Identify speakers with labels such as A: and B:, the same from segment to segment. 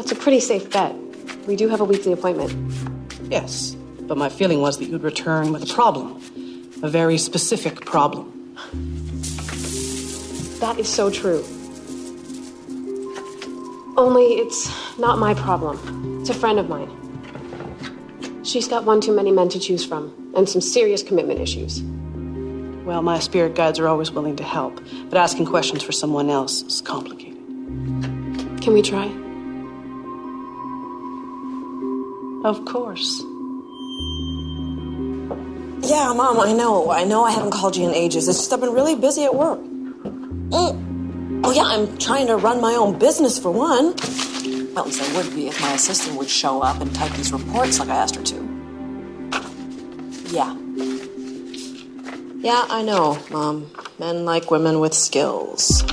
A: That's a pretty safe bet. We do have a weekly appointment.
B: Yes, but my feeling was that you'd return with a problem. A very specific problem.
A: That is so true. Only it's not my problem. It's a friend of mine. She's got one too many men to choose from, and some serious commitment issues.
B: Well, my spirit guides are always willing to help, but asking questions for someone else is complicated.
A: Can we try?
B: Of course.
C: Yeah, Mom, I know I haven't called you in ages. It's just I've been really busy at work. Oh, yeah, I'm trying to run my own business, for one. Well, at least I would be if my assistant would show up and type these reports like I asked her to. Yeah. Yeah, I know, Mom. Men like women with skills.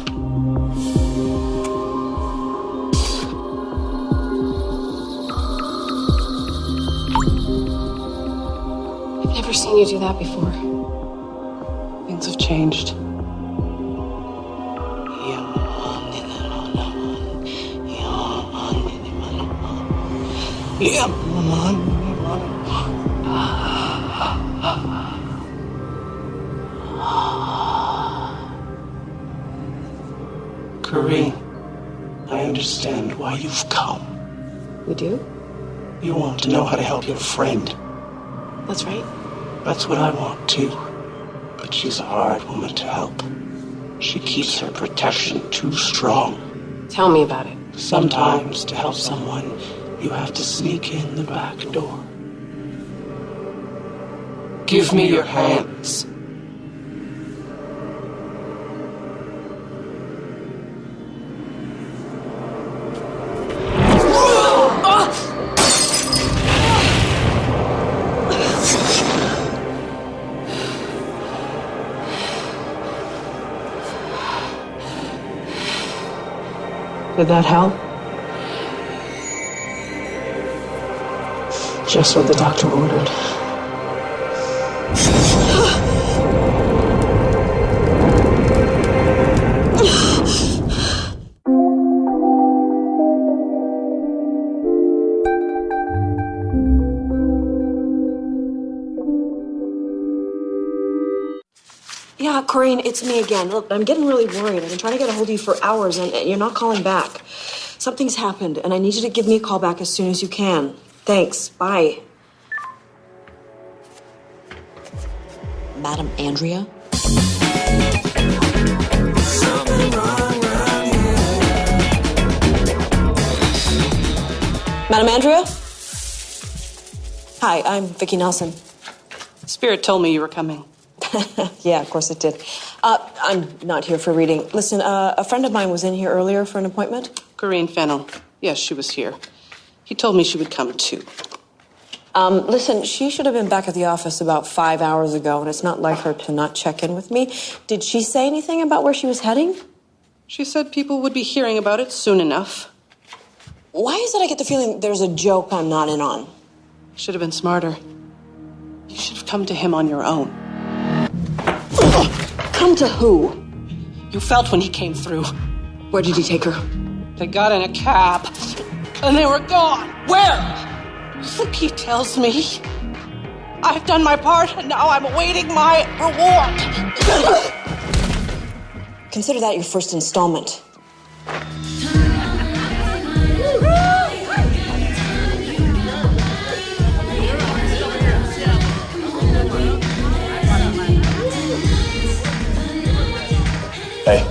A: I've never seen you do that before.
B: Things have changed. Corinne, I understand why you've come.
A: You do?
B: You want to know how to help your friend.
A: That's right.
B: That's what I want too. But she's a hard woman to help. She keeps her protection too strong.
A: Tell me about it.
B: Sometimes to help someone, you have to sneak in the back door. Give me your hands. Did that help? Just what the doctor ordered.
C: Yeah, Corinne, it's me again. Look, I'm getting really worried. I've been trying to get a hold of you for hours, and you're not calling back. Something's happened, and I need you to give me a call back as soon as you can. Thanks. Bye. Madam Andrea? Madam Andrea? Hi, I'm Vicki Nelson.
B: Spirit told me you were coming.
C: Yeah, of course it did. I'm not here for reading. Listen, a friend of mine was in here earlier for an appointment.
B: Corinne Fennell. Yes, she was here. He told me she would come too.
C: Listen, she should have been back at the office about 5 hours ago, and it's not like her to not check in with me. Did she say anything about where she was heading?
B: She said people would be hearing about it soon enough.
C: Why is it I get the feeling there's a joke I'm not in on?
B: Should have been smarter. You should have come to him on your own.
C: Come to who?
B: You felt when he came through.
C: Where did he take her?
B: They got in a cab, and they were gone.
C: Where?
B: Look, he tells me. I've done my part, and now I'm awaiting my reward.
C: Consider that your first installment.
D: Hey,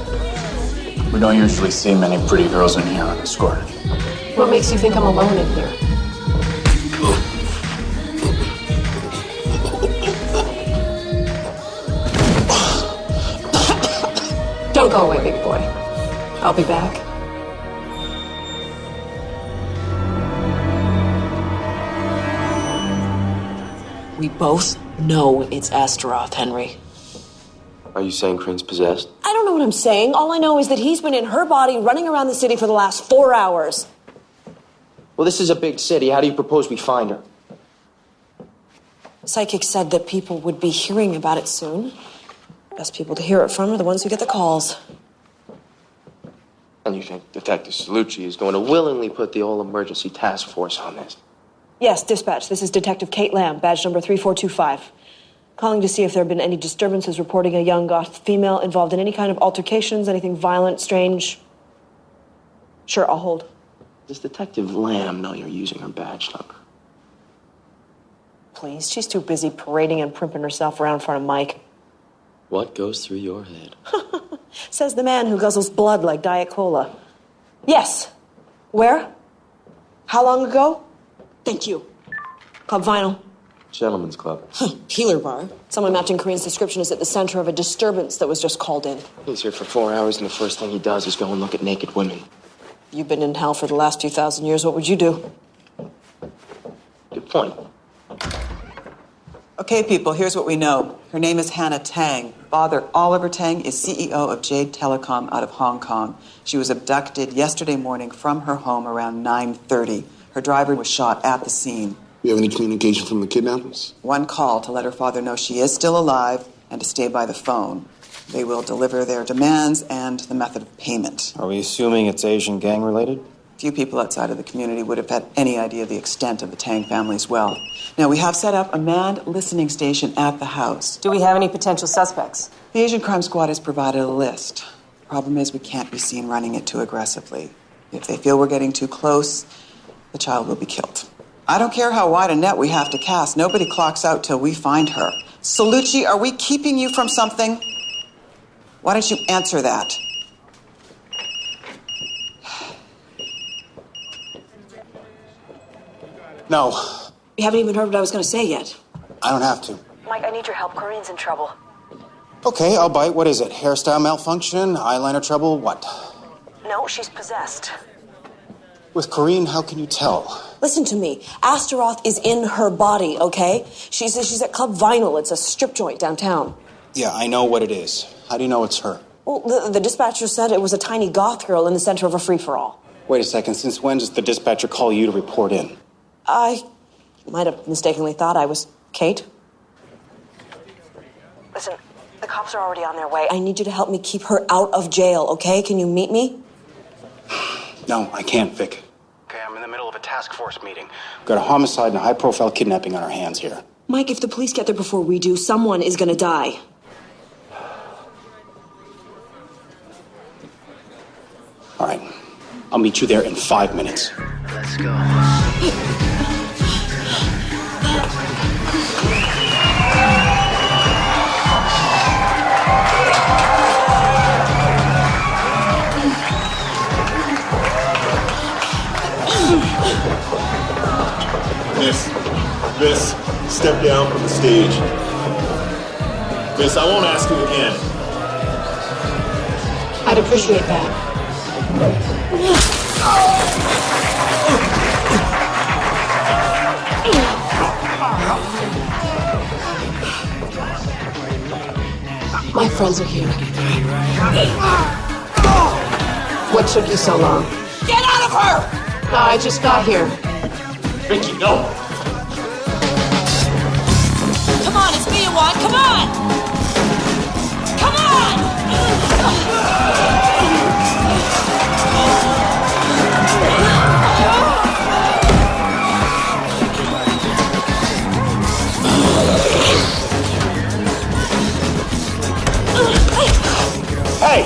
D: we don't usually see many pretty girls in here unescorted.
A: What makes you think I'm alone in here? Don't go away, big boy. I'll be back.
C: We both know it's Astaroth, Henry.
E: Are you saying Corinne's possessed?
C: I don't know what I'm saying. All I know is that he's been in her body running around the city for the last 4 hours.
E: Well, this is a big city. How do you propose we find her?
C: Psychic said that people would be hearing about it soon. Best people to hear it from are the ones who get the calls.
E: And you think Detective Salucci is going to willingly put the whole emergency task force on this?
C: Yes, dispatch. This is Detective Kate Lamb, badge number 3425. Calling to see if there have been any disturbances reporting a young goth female involved in any kind of altercations, anything violent, strange. Sure, I'll hold.
E: Does Detective Lamb know you're using her badge number?
C: Please, she's too busy parading and primping herself around in front of Mike.
F: What goes through your head?
C: Says the man who guzzles blood like Diet Cola. Yes. Where? How long ago? Thank you. Club Vinyl.
E: Gentlemen's Club.
C: Peeler bar. Someone matching Kareem's description is at the center of a disturbance that was just called in.
E: He's here for 4 hours, and the first thing he does is go and look at naked women.
C: You've been in hell for the last few thousand years. What would you do?
E: Good point.
G: Okay, people, here's what we know. Her name is Hannah Tang. Father Oliver Tang is CEO of Jade Telecom out of Hong Kong. She was abducted yesterday morning from her home around 9:30. Her driver was shot at the scene.
H: You have any communication from the kidnappers?
G: One call to let her father know she is still alive and to stay by the phone. They will deliver their demands and the method of payment.
I: Are we assuming it's Asian gang related?
G: Few people outside of the community would have had any idea of the extent of the Tang family's wealth. Now, we have set up a manned listening station at the house.
C: Do we have any potential suspects?
G: The Asian Crime Squad has provided a list. Problem is, we can't be seen running it too aggressively. If they feel we're getting too close, the child will be killed. I don't care how wide a net we have to cast. Nobody clocks out till we find her. Salucci, are we keeping you from something? Why don't you answer that?
H: No,
C: You haven't even heard what I was going to say yet.
H: I don't have to.
C: Mike, I need your help. Corinne's in trouble.
H: Okay, I'll bite. What is it? Hairstyle malfunction? Eyeliner trouble? What?
C: No, she's possessed.
H: With Corinne, how can you tell?
C: Listen to me. Astaroth is in her body, okay? She's at Club Vinyl. It's a strip joint downtown.
H: Yeah, I know what it is. How do you know it's her?
C: Well, the dispatcher said it was a tiny goth girl in the center of a free-for-all.
H: Wait a second. Since when does the dispatcher call you to report in?
C: I might have mistakenly thought I was Kate. Listen, the cops are already on their way. I need you to help me keep her out of jail, okay? Can you meet me?
H: No, I can't, Vic. Okay, I'm in the middle of a task force meeting. We've got a homicide and a high-profile kidnapping on our hands here.
C: Mike, if the police get there before we do, someone is gonna die.
H: All right. I'll meet you there in 5 minutes.
F: Let's go.
J: Miss, step down from the stage. Miss, I won't ask you again.
A: I'd appreciate that. My friends are here. What took you so long?
C: Get out of her!
A: No, I just got here.
J: Vicky, no!
C: Come on, it's me you want. Come on! Come on!
H: Hey!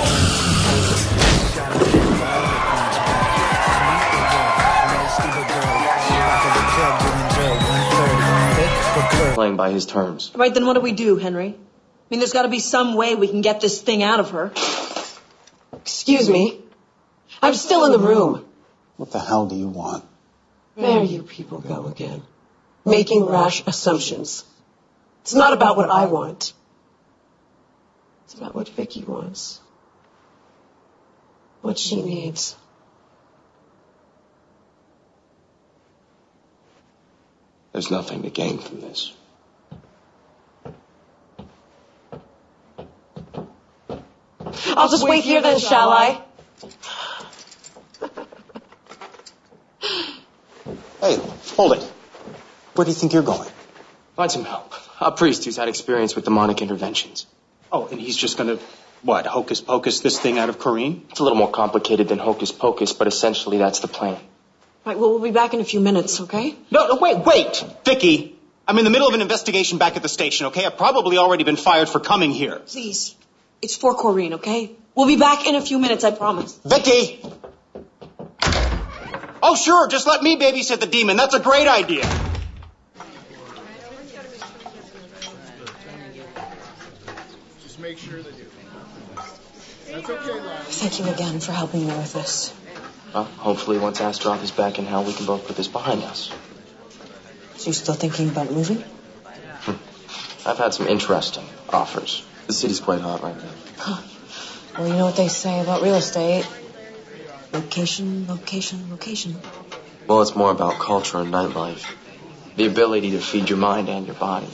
E: Playing by his terms.
C: Right, then what do we do, Henry? I mean, there's got to be some way we can get this thing out of her.
A: Excuse me. I'm still in the room.
H: What the hell do you want?
A: There you people go again. Making rash assumptions. It's not about what I want. It's about what Vicky wants. What she needs.
E: There's nothing to gain from this.
A: I'll just wait here then, shall I?
H: Hey, hold it. Where do you think you're going?
E: Find some help. A priest who's had experience with demonic interventions.
H: Oh, and he's just gonna What, hocus pocus this thing out of Corrine?
E: It's a little more complicated than hocus pocus, but essentially that's the plan.
A: Right, well, we'll be back in a few minutes, okay?
H: No, wait! Vicky! I'm in the middle of an investigation back at the station, okay? I've probably already been fired for coming here.
A: Please. It's for Corrine, okay? We'll be back in a few minutes, I promise.
H: Vicky! Oh, sure, just let me babysit the demon. That's a great idea.
J: Just make sure that you... That's okay, Lyle.
C: Thank you again for helping me with this.
E: Well, hopefully once Astaroth is back in hell, we can both put this behind us.
C: So you're still thinking about moving?
E: I've had some interesting offers. The city's quite hot right now.
C: Huh. Well, you know what they say about real estate. Location, location, location.
E: Well, it's more about culture and nightlife. The ability to feed your mind and your body.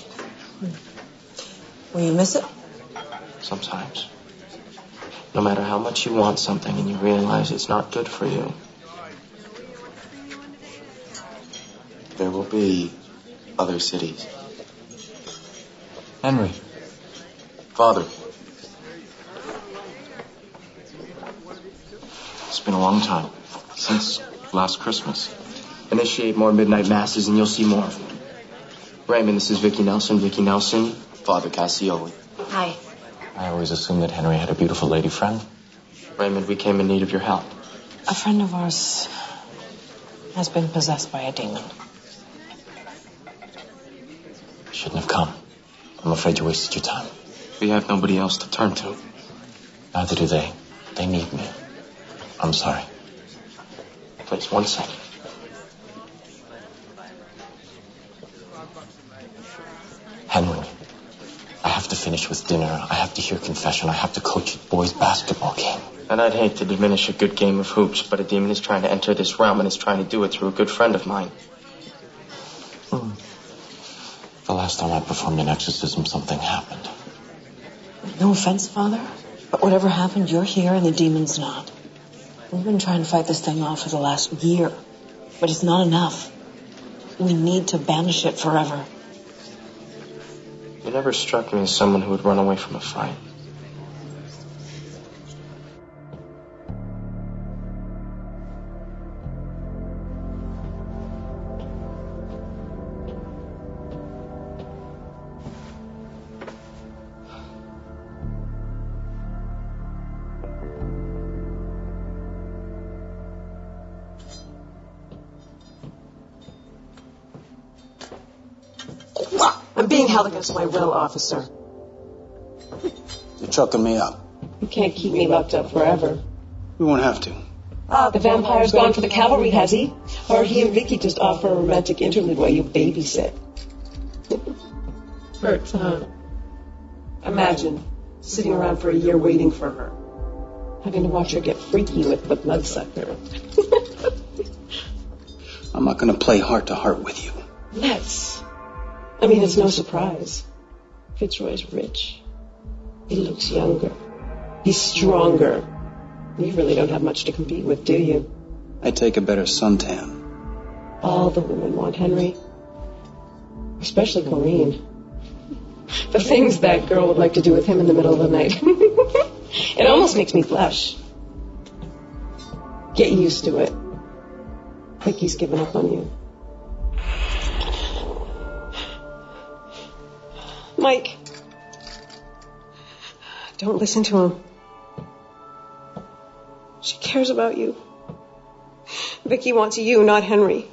C: Will you miss it?
E: Sometimes. No matter how much you want something and you realize it's not good for you.
F: There will be other cities.
D: Henry.
E: Father,
D: It's been a long time. Since last Christmas.
E: initiate more midnight masses and you'll see more of them. Raymond, this is Vicky Nelson. Vicky Nelson, Father Cassioli.
A: Hi.
D: I always assumed that Henry had a beautiful lady friend.
E: Raymond, we came in need of your help.
C: A friend of ours has been possessed by a demon.
D: Shouldn't have come. I'm afraid you wasted your time.
E: We have nobody else to turn to.
D: Neither do they. They need me. I'm sorry.
E: Please, 1 second.
D: Henry, I have to finish with dinner. I have to hear confession. I have to coach a boys' basketball game.
E: And I'd hate to diminish a good game of hoops, but a demon is trying to enter this realm and is trying to do it through a good friend of mine.
D: The last time I performed an exorcism, something happened.
C: No offense, Father, but whatever happened, you're here and the demon's not. We've been trying to fight this thing off for the last year, but it's not enough. We need to banish it forever.
E: You never struck me as someone who would run away from a fight.
A: I'm being held against my will, officer.
H: You're choking me up.
A: You can't keep me locked up forever.
H: We won't have to.
A: The vampire's gone for the cavalry, has he? Or he and Vicky just offer a romantic interlude while you babysit? Hurts, huh? Imagine sitting around for a year waiting for her. Having to watch her get freaky with the bloodsucker.
H: I'm not going to play heart to heart with you.
A: Let's. I mean, it's no surprise. Fitzroy's rich. He looks younger. He's stronger. You really don't have much to compete with, do you?
H: I take a better suntan.
A: All the women want Henry. Especially Corrine. The things that girl would like to do with him in the middle of the night. It almost makes me blush. Get used to it. Vicky's given up on you. Mike, don't listen to him. She cares about you. Vicky wants you, not Henry.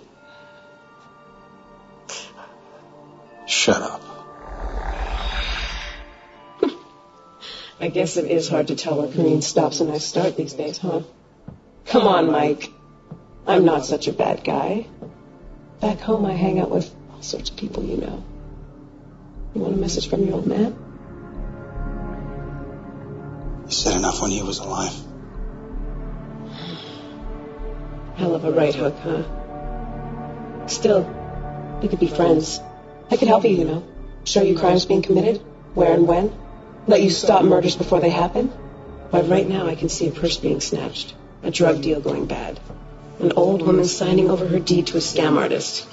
H: Shut up.
A: I guess it is hard to tell where Corrine stops and I start these days, huh? Come on, Mike. I'm not such a bad guy. Back home, I hang out with all sorts of people you know. You want a message from your old man?
H: You said enough when he was alive.
A: Hell of a right hook, huh? Still, we could be friends. I could help you, you know. Show you crimes being committed, where and when. Let you stop murders before they happen. But right now I can see a purse being snatched. A drug deal going bad. An old woman signing over her deed to a scam artist.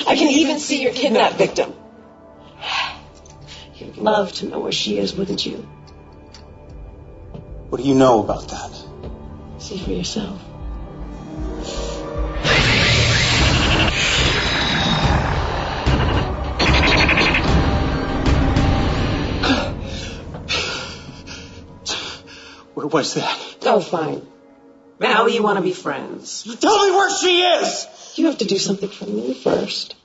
A: I can even see your kidnapped victim. You'd love to know where she is, wouldn't you?
H: What do you know about that?
A: See for yourself.
H: Where was that?
A: Oh, fine. Now you want to be friends.
H: Tell me where she is!
A: You have to do something for me first.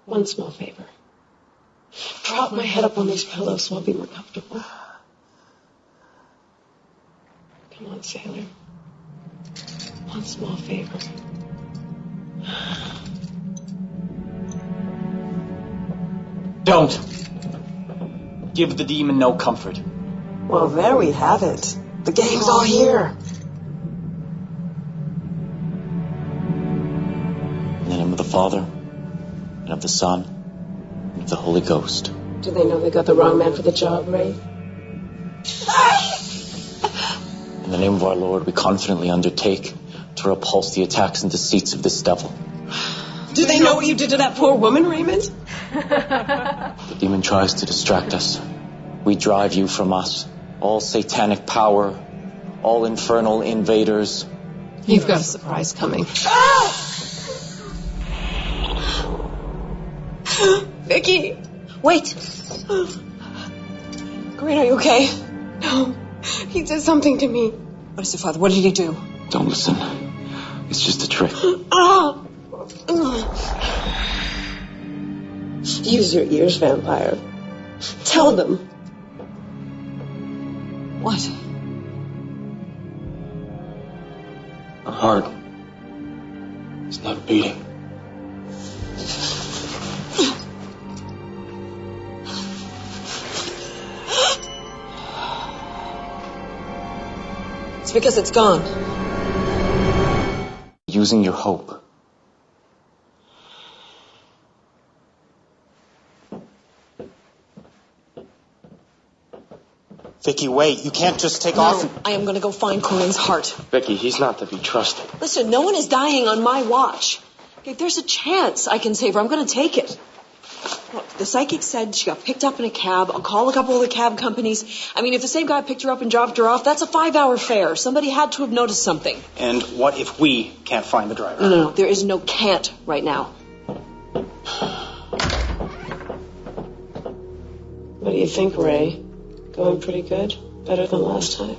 A: One small favor. Prop my head up on these pillows so I'll be more comfortable. Come on, sailor. One small favor.
K: Don't. Give the demon no comfort.
C: Well, there we have it. The gang's all here.
D: In the name of the Father, and of the Son, and of the Holy Ghost.
A: Do they know they got the wrong man for the job, Ray?
D: In the name of our Lord, we confidently undertake to repulse the attacks and deceits of this devil.
A: Do they know what you did to that poor woman, Raymond?
D: The demon tries to distract us. We drive you from us. All satanic power, all infernal invaders.
A: You've got a surprise coming. Vicky!
C: Wait. Green, are you okay?
A: No. He did something to me.
C: What is it, Father? What did he do?
D: Don't listen. It's just a trick.
A: Use your ears, vampire. Tell them.
C: What?
D: Her heart is not beating.
C: It's because it's gone.
D: Using your hope.
H: Vicky, wait. You can't just take off.
C: I am going to go find Corinne's heart.
E: Vicky, he's not to be trusted.
C: Listen, no one is dying on my watch. If there's a chance I can save her, I'm going to take it. Look, the psychic said she got picked up in a cab. I'll call a couple of the cab companies. I mean, if the same guy picked her up and dropped her off, that's a 5-hour fare. Somebody had to have noticed something.
H: And what if we can't find the driver?
C: No. There is no can't right now.
A: What do you think, Ray? Going pretty good? Better than last time?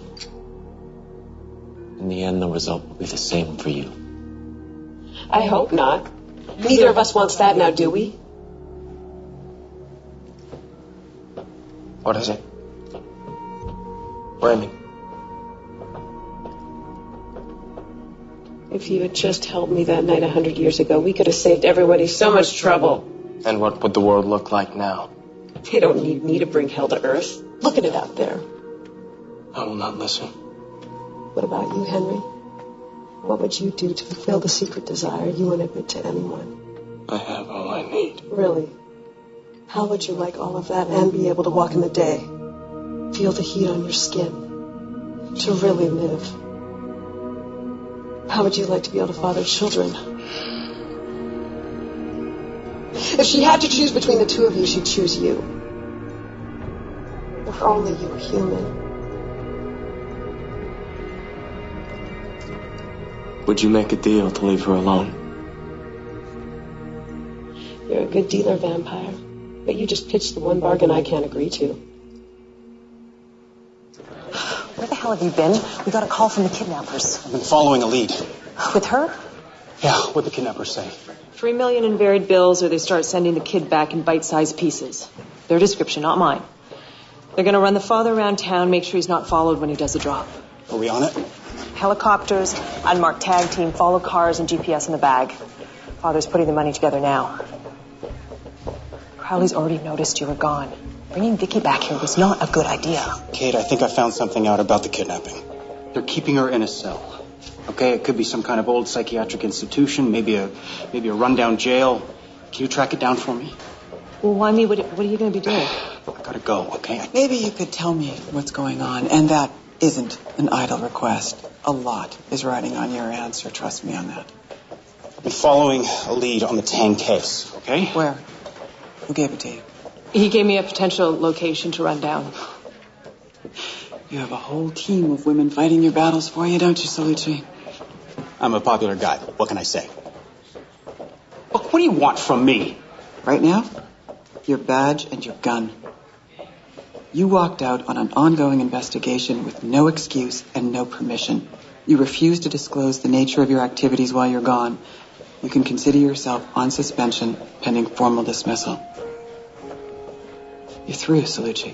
D: In the end, the result will be the same for you.
A: I hope not. Neither of us wants that now, do we?
E: What is it? Raymond.
A: If you had just helped me that night 100 years ago, we could have saved everybody so much trouble.
E: And what would the world look like now?
A: They don't need me to bring hell to earth. Look at it out there.
E: I will not listen.
A: What about you, Henry? What would you do to fulfill the secret desire you won't admit to anyone?
E: I have all I need.
A: Really? How would you like all of that and be able to walk in the day? Feel the heat on your skin? To really live? How would you like to be able to father children? If she had to choose between the two of you, she'd choose you. If only you were human.
E: Would you make a deal to leave her alone?
A: You're a good dealer, vampire. But you just pitched the one bargain I can't agree to.
C: Where the hell have you been? We got a call from the kidnappers.
H: I've been following a lead.
C: With her?
H: Yeah, what'd the kidnappers say?
L: $3 million in varied bills, or they start sending the kid back in bite-sized pieces. Their description, not mine. They're going to run the father around town, make sure he's not followed when he does the drop.
H: Are we on it?
L: Helicopters, unmarked tag team, follow cars, and GPS in the bag. Father's putting the money together now. Crowley's already noticed you were gone. Bringing Vicky back here was not a good idea.
H: Kate, I think I found something out about the kidnapping. They're keeping her in a cell. Okay, it could be some kind of old psychiatric institution, maybe a rundown jail. Can you track it down for me?
L: Well, why me? What are you going to be doing?
H: I gotta go, okay?
G: Maybe you could tell me what's going on, and that isn't an idle request. A lot is riding on your answer, trust me on that.
H: I've been following a lead on the Tang case, okay?
G: Where? Who gave it to you?
L: He gave me a potential location to run down.
G: You have a whole team of women fighting your battles for you, don't you, Salucci?
H: I'm a popular guy. What can I say? Look, what do you want from me?
G: Right now, your badge and your gun. You walked out on an ongoing investigation with no excuse and no permission. You refused to disclose the nature of your activities while you're gone. You can consider yourself on suspension pending formal dismissal. You're through, Salucci.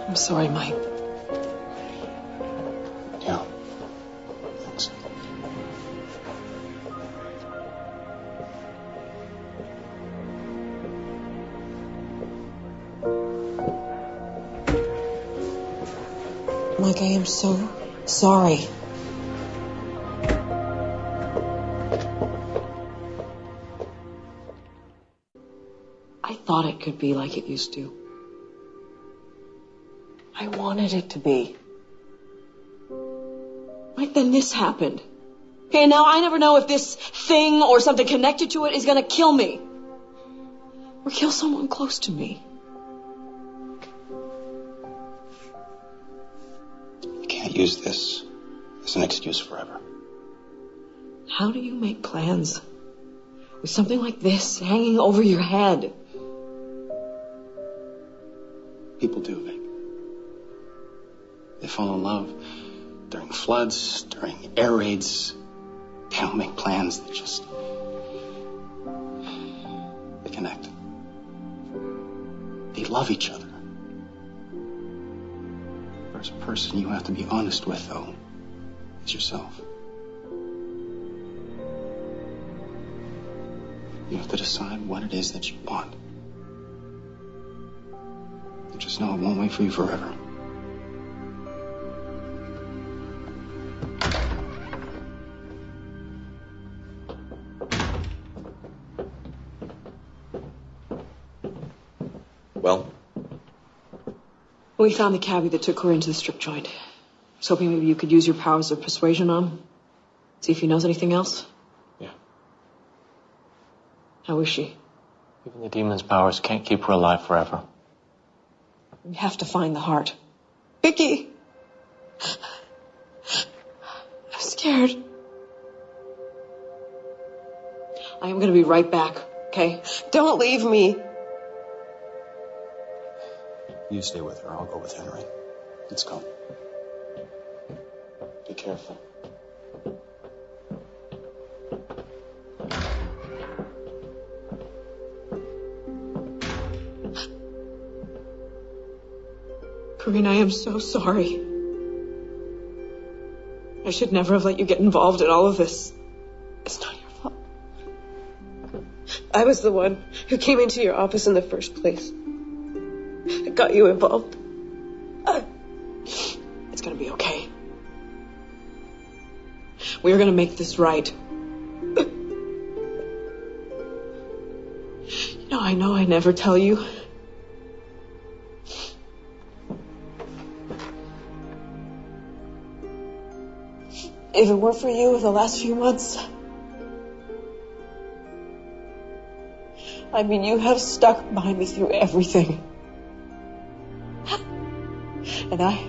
C: I'm sorry, Mike.
H: Yeah. Thanks.
C: Mike, I am so sorry. I thought it could be like it used to. I wanted it to be. Right then this happened. Okay, now I never know if this thing or something connected to it is gonna kill me. Or kill someone close to me.
H: You can't use this as an excuse forever.
C: How do you make plans with something like this hanging over your head?
H: People do, Vic. They fall in love during floods, during air raids. They don't make plans, they connect. They love each other. The first person you have to be honest with, though, is yourself. You have to decide what it is that you want. You just know it won't wait for you forever.
E: Well?
C: We found the cabbie that took her into the strip joint. I was hoping maybe you could use your powers of persuasion on him. See if he knows anything else.
D: Yeah.
C: How is she?
D: Even the demon's powers can't keep her alive forever.
C: We have to find the heart. Vicky! I'm scared. I am gonna be right back, okay? Don't leave me.
H: You stay with her. I'll go with Henry. Let's go. Be careful.
C: Corinne, I am so sorry. I should never have let you get involved in all of this. It's not your fault. I was the one who came into your office in the first place. I got you involved. It's gonna be okay. We're gonna make this right. I know I never tell you. If it weren't for you the last few months, I mean, you have stuck by me through everything. And I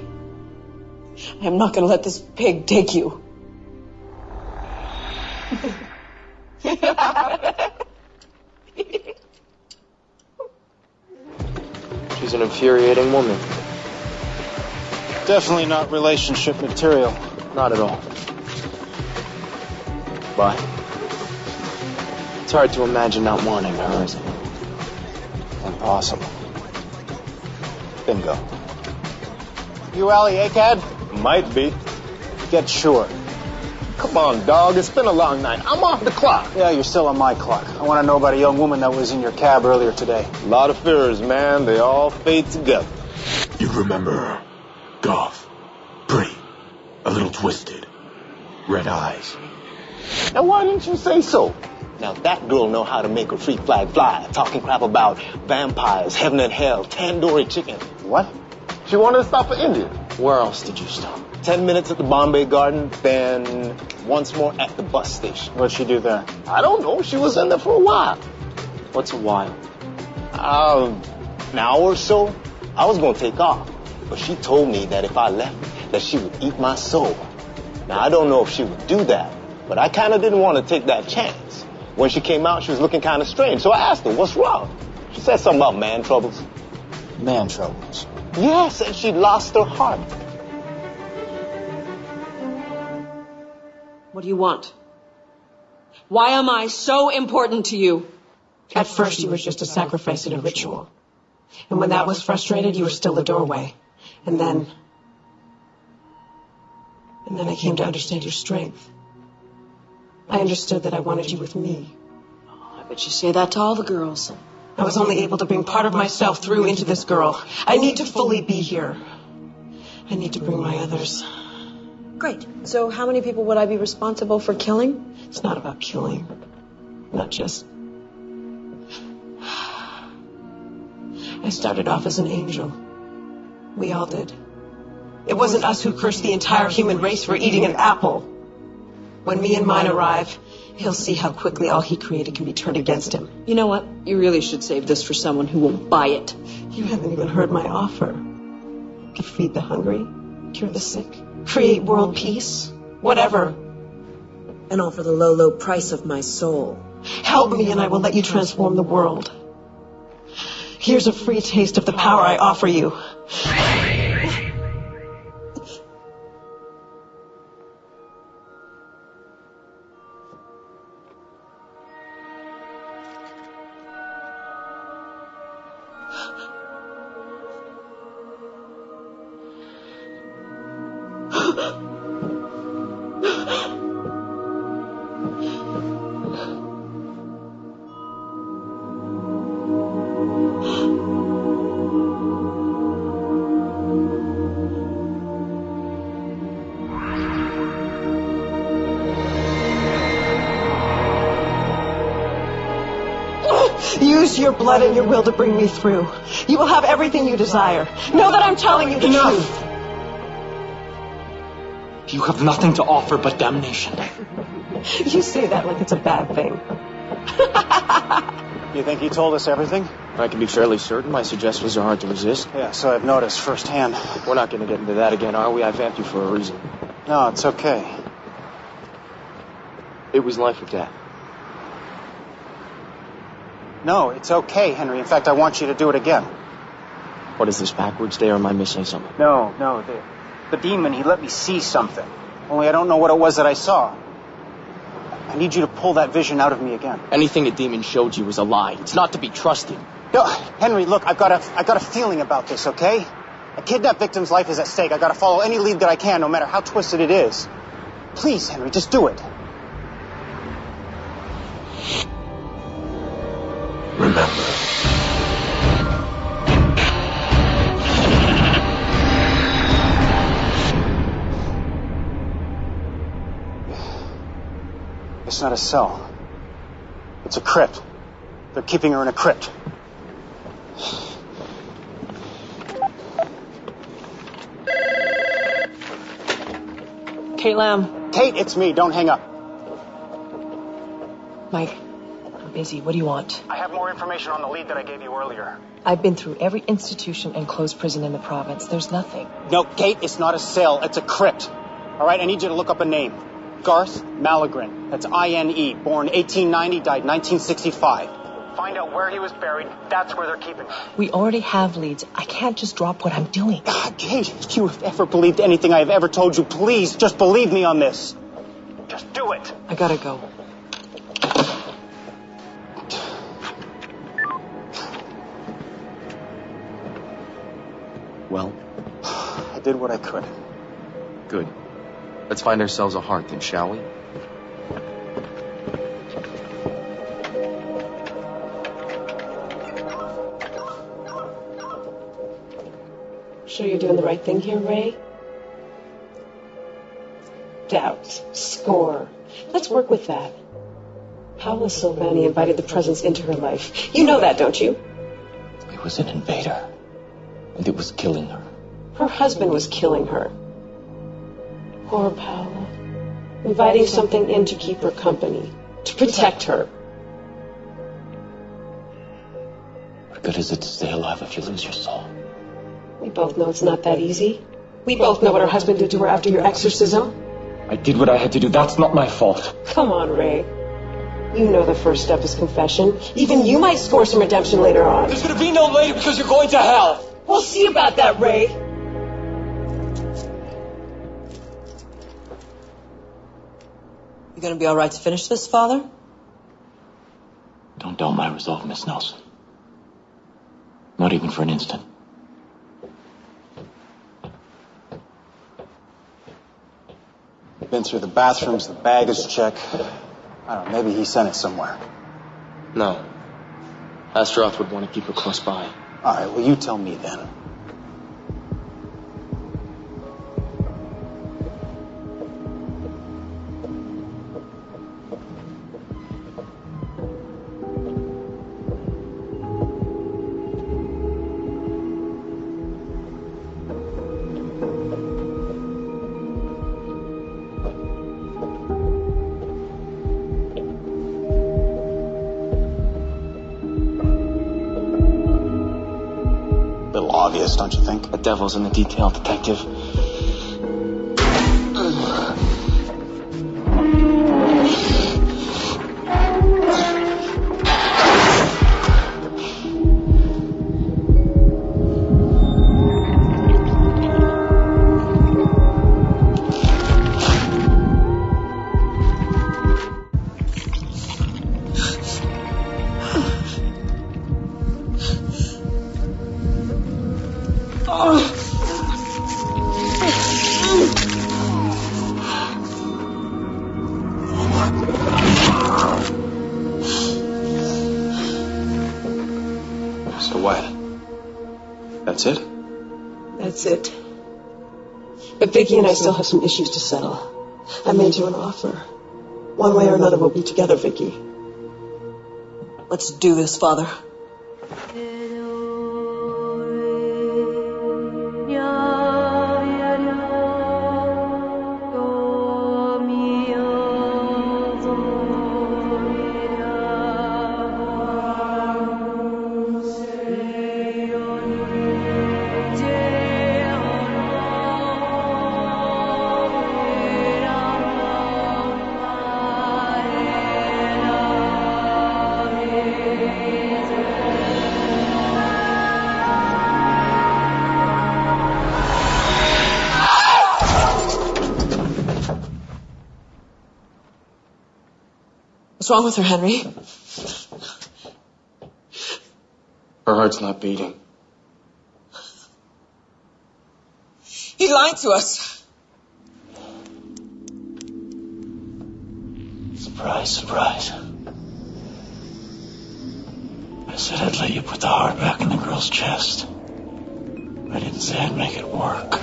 C: am not going to let this pig take you.
E: She's an infuriating woman.
I: Definitely not relationship material.
E: Not at all. But it's hard to imagine not wanting her, isn't it?
I: Impossible. Bingo. You Ally ACAD?
J: Might be.
I: Get sure. Come on, dog. It's been a long night. I'm off the clock.
H: Yeah, you're still on my clock. I want to know about a young woman that was in your cab earlier today.
I: A lot of fears, man. They all fade together.
B: You remember her. Goth. Pretty. A little twisted. Red eyes.
I: Now, why didn't you say so? Now, that girl know how to make a freak flag fly. Talking crap about vampires, heaven and hell, tandoori chicken.
H: What?
I: She wanted to stop for India.
E: Where else did you stop?
I: 10 minutes at the Bombay Garden, then once more at the bus station.
H: What'd she do there?
I: I don't know. She was in there for a while.
E: What's a while?
I: An hour or so. I was going to take off. But she told me that if I left, that she would eat my soul. Now, I don't know if she would do that, but I kind of didn't want to take that chance. When she came out, she was looking kind of strange, so I asked her, what's wrong? She said something about man troubles.
H: Man troubles.
I: Yeah, said she'd lost her heart.
L: What do you want? Why am I so important to you?
A: At first, you were just a sacrifice in a ritual. And when that was frustrated, you were still a doorway. And then I came to understand your strength. I understood that I wanted you with me.
L: I bet you say that to all the girls.
A: I was only able to bring part of myself through into this girl. I need to fully be here. I need to bring my others.
C: Great. So how many people would I be responsible for killing?
A: It's not about killing. Not just... I started off as an angel. We all did. It wasn't us who cursed the entire human race for eating an apple. When me and mine arrive, he'll see how quickly all he created can be turned against him.
L: You know what? You really should save this for someone who will buy it.
A: You haven't even heard my offer. Could feed the hungry, cure the sick, create world peace, whatever.
C: And all for the low, low price of my soul.
A: Help me and I will let you transform the world. Here's a free taste of the power I offer you. Use your blood and your will to bring me through. You will have everything you desire. Know that I'm telling you the truth.
K: You have nothing to offer but damnation.
A: You say that like it's a bad thing.
H: You think he told us everything?
E: I can be fairly certain my suggestions are hard to resist.
H: Yeah, so I've noticed firsthand.
E: We're not going to get into that again, are we? I vamped you for a reason.
H: No, it's okay.
E: It was life or death.
H: No, it's okay, Henry. In fact, I want you to do it again.
E: What is this, backwards day, or am I missing something?
H: No, the demon, he let me see something. Only I don't know what it was that I saw. I need you to pull that vision out of me again.
E: Anything a demon showed you was a lie. It's not to be trusted.
H: No, Henry, look, I've got a feeling about this, okay? A kidnapped victim's life is at stake. I gotta follow any lead that I can, no matter how twisted it is. Please, Henry, just do it.
B: Remember.
H: It's not a cell. It's a crypt. They're keeping her in a crypt.
L: Kate Lamb.
H: Kate, it's me. Don't hang up.
M: Mike, I'm busy. What do you want?
H: I have more information on the lead that I gave you earlier.
M: I've been through every institution and closed prison in the province. There's nothing.
H: No, Kate, it's not a cell. It's a crypt. All right, I need you to look up a name. Garth Malagran. That's I-N-E. Born 1890, died 1965. Find out where he was buried. That's where they're keeping him.
M: We already have leads. I can't just drop what I'm doing.
H: God, Kate, if you have ever believed anything I have ever told you, please just believe me on this. Just do it.
M: I gotta go.
E: Well?
H: I did what I could.
E: Good. Let's find ourselves a heart then, shall we?
A: Sure you're doing the right thing here, Ray? Doubt. Score. Let's work with that. Paula Silvani invited the presence into her life. You know that, don't you?
D: It was an invader. And it was killing her.
A: Her husband was killing her. Poor Paula. Inviting something in to keep her company. To protect her.
D: What good is it to stay alive if you lose your soul?
A: We both know it's not that easy. We both know what her husband did to her after your exorcism.
K: I did what I had to do. That's not my fault.
A: Come on, Ray. You know the first step is confession. Even you might score some redemption later on.
K: There's gonna be no later because you're going to hell.
A: We'll see about that, Ray.
C: You gonna be all right to finish this, Father?
D: Don't doubt my resolve, Miss Nelson. Not even for an instant.
H: Been through the bathrooms, the baggage check. I don't know, maybe he sent it somewhere.
E: No. Astaroth would want to keep her close by.
H: All right, well, you tell me then. Obvious, don't you think?
E: The devil's in the detail, detective.
F: So what? That's it?
A: That's it. But Vicky and I still have some issues to settle. I made you an offer. One way or another, we'll be together, Vicky.
C: Let's do this, Father. What's wrong with her, Henry?
E: Her heart's not beating.
C: He lied to us.
B: Surprise, surprise. I said I'd let you put the heart back in the girl's chest. I didn't say I'd make it work.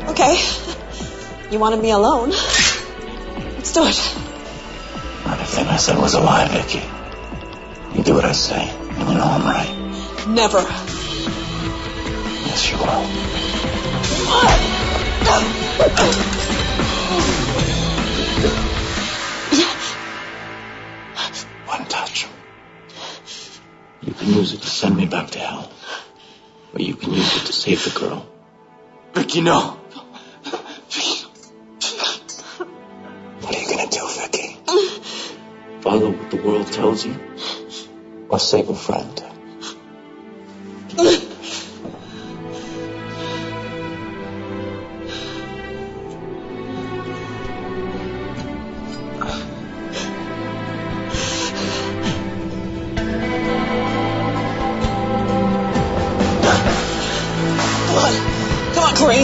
C: Okay. You wanted me alone. Let's do it.
B: Everything I said was a lie, Vicky. You do what I say, and you know I'm right.
C: Never.
B: Yes, you will. One touch. You can use it to send me back to hell. Or you can use it to save the girl.
E: Vicky, no.
B: What are you gonna do, Vicky? Follow what the world tells you? Or save a friend?
C: Come on, Corey.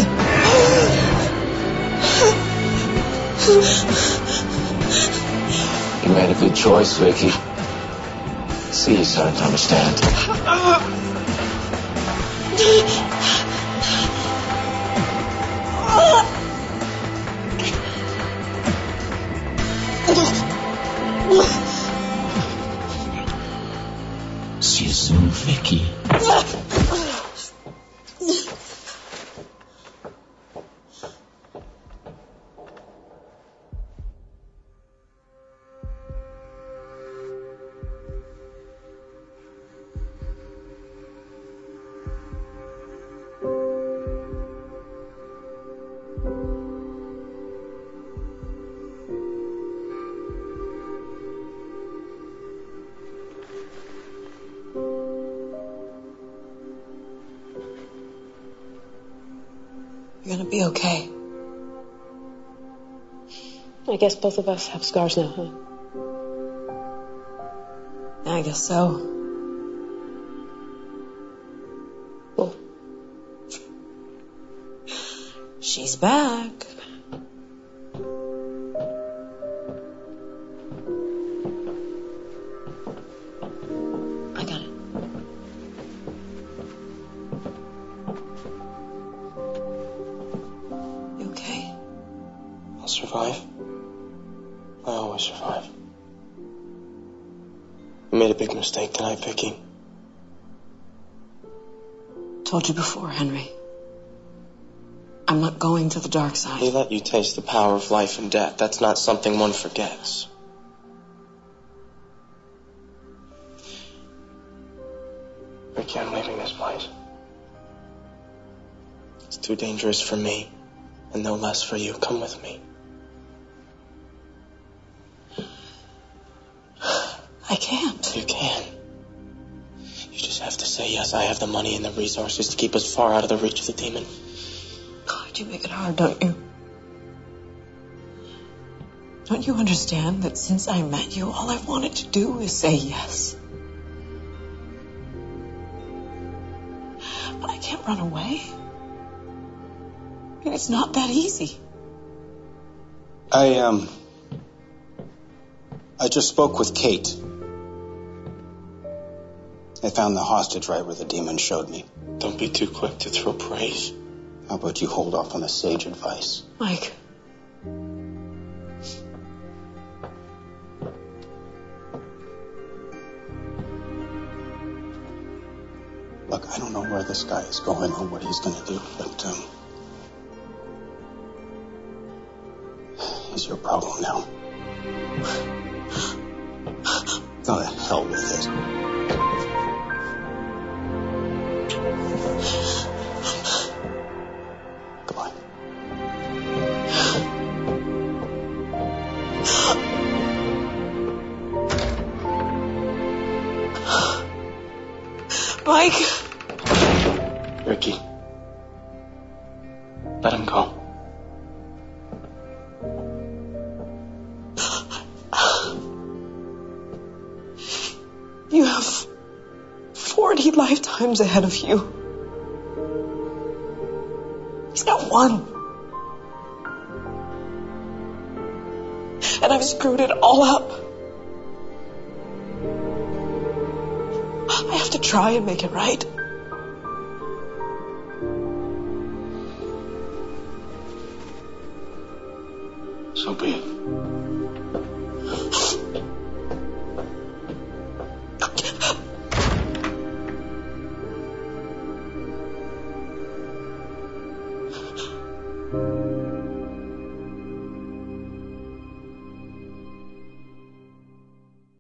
D: You made a good choice, Vicky. See, you're starting to understand. See you soon, Vicky.
C: You're gonna be okay.
A: I guess both of us have scars now, huh?
C: I guess so.
A: Cool.
C: She's back. I got it. You okay?
E: I'll survive. I always survive. You made a big mistake tonight, Vicky.
C: Told you before, Henry. I'm not going to the dark side.
E: He let you taste the power of life and death. That's not something one forgets. Vicky, I'm leaving this place. It's too dangerous for me, and no less for you. Come with me.
C: I can't.
E: You can. You just have to say yes. I have the money and the resources to keep us far out of the reach of the demon.
C: God, you make it hard, don't you? Don't you understand that since I met you, all I've wanted to do is say yes? But I can't run away. I mean, it's not that easy.
N: I just spoke with Kate. I found the hostage right where the demon showed me.
E: Don't be too quick to throw praise.
N: How about you hold off on the sage advice?
C: Mike.
N: Look, I don't know where this guy is going or what he's going to do, but he's your problem now. Go to hell with it. Goodbye.
C: Mike.
E: Ricky. Let him go.
C: You have 40 lifetimes ahead of you. He's got one. And I've screwed it all up. I have to try and make it right.
E: So be it.